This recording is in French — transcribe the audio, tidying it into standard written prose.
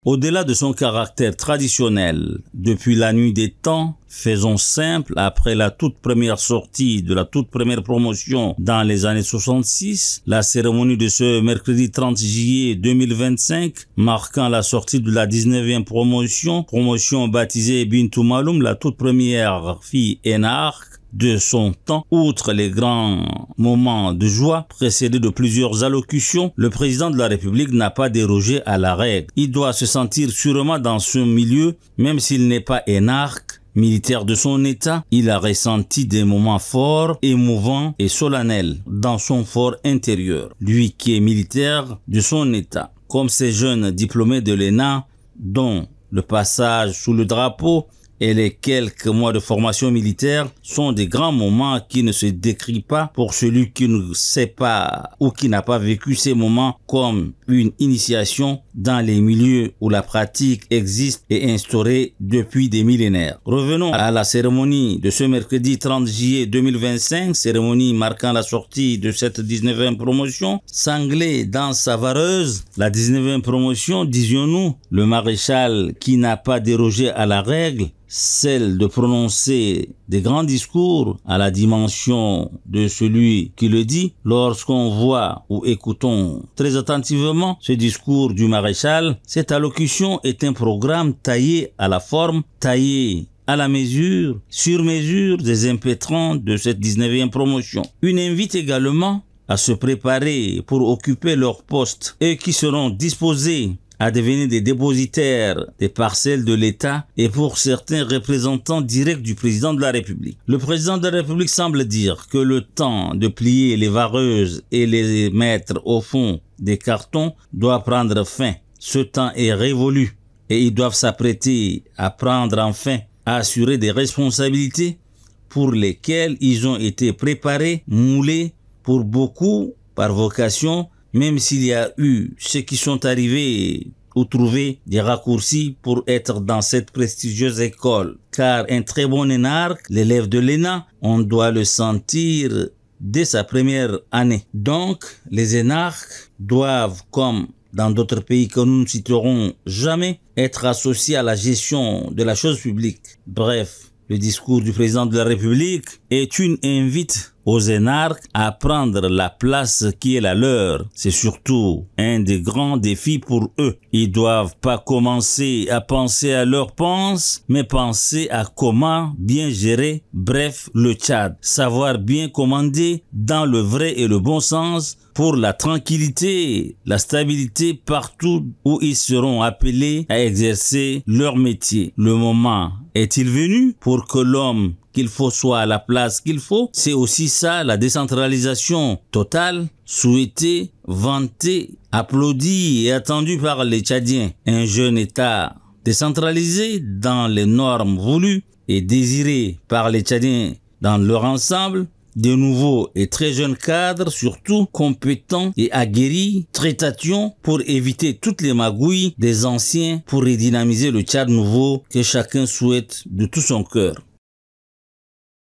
Au-delà de son caractère traditionnel, depuis la nuit des temps, faisons simple, après la toute première sortie de la toute première promotion dans les années 66, la cérémonie de ce mercredi 30 juillet 2025, marquant la sortie de la 19e promotion baptisée Bintou Maloum, la toute première fille énarque de son temps. Outre les grands moments de joie précédés de plusieurs allocutions, le président de la République n'a pas dérogé à la règle. Il doit se sentir sûrement dans ce milieu, même s'il n'est pas énarque, militaire de son état. Il a ressenti des moments forts, émouvants et solennels dans son fort intérieur. Lui qui est militaire de son état, comme ces jeunes diplômés de l'ENA, dont le passage sous le drapeau et les quelques mois de formation militaire sont des grands moments qui ne se décrivent pas pour celui qui ne sait pas ou qui n'a pas vécu ces moments comme une initiation dans les milieux où la pratique existe et instaurée depuis des millénaires. Revenons à la cérémonie de ce mercredi 30 juillet 2025, cérémonie marquant la sortie de cette 19e promotion. Sanglée, danse savareuse, la 19e promotion, disions-nous, le maréchal qui n'a pas dérogé à la règle, celle de prononcer des grands discours à la dimension de celui qui le dit. Lorsqu'on voit ou écoutons très attentivement ce discours du maréchal, cette allocution est un programme taillé à la forme, taillé à la mesure, sur mesure des impétrants de cette 19e promotion. Une invite également à se préparer pour occuper leur poste et qui seront disposés à devenir des dépositaires des parcelles de l'État et pour certains représentants directs du président de la République. Le président de la République semble dire que le temps de plier les vareuses et les mettre au fond des cartons doit prendre fin. Ce temps est révolu et ils doivent s'apprêter à prendre enfin, à assurer des responsabilités pour lesquelles ils ont été préparés, moulés pour beaucoup par vocation, même s'il y a eu ceux qui sont arrivés ou trouvé des raccourcis pour être dans cette prestigieuse école. Car un très bon énarque, l'élève de l'ENA, on doit le sentir dès sa première année. Donc, les énarques doivent, comme dans d'autres pays que nous ne citerons jamais, être associés à la gestion de la chose publique. Bref, le discours du président de la République est une invite aux énarques à prendre la place qui est la leur. C'est surtout un des grands défis pour eux. Ils doivent pas commencer à penser à leur pense, mais penser à comment bien gérer, bref, le Tchad. Savoir bien commander dans le vrai et le bon sens pour la tranquillité, la stabilité partout où ils seront appelés à exercer leur métier. Le moment est-il venu pour que l'homme qu'il faut soit à la place qu'il faut? C'est aussi ça, la décentralisation totale, souhaitée, vantée, applaudie et attendue par les Tchadiens. Un jeune État décentralisé dans les normes voulues et désirées par les Tchadiens dans leur ensemble, de nouveaux et très jeunes cadres, surtout compétents et aguerris, traitons pour éviter toutes les magouilles des anciens pour redynamiser le Tchad nouveau que chacun souhaite de tout son cœur.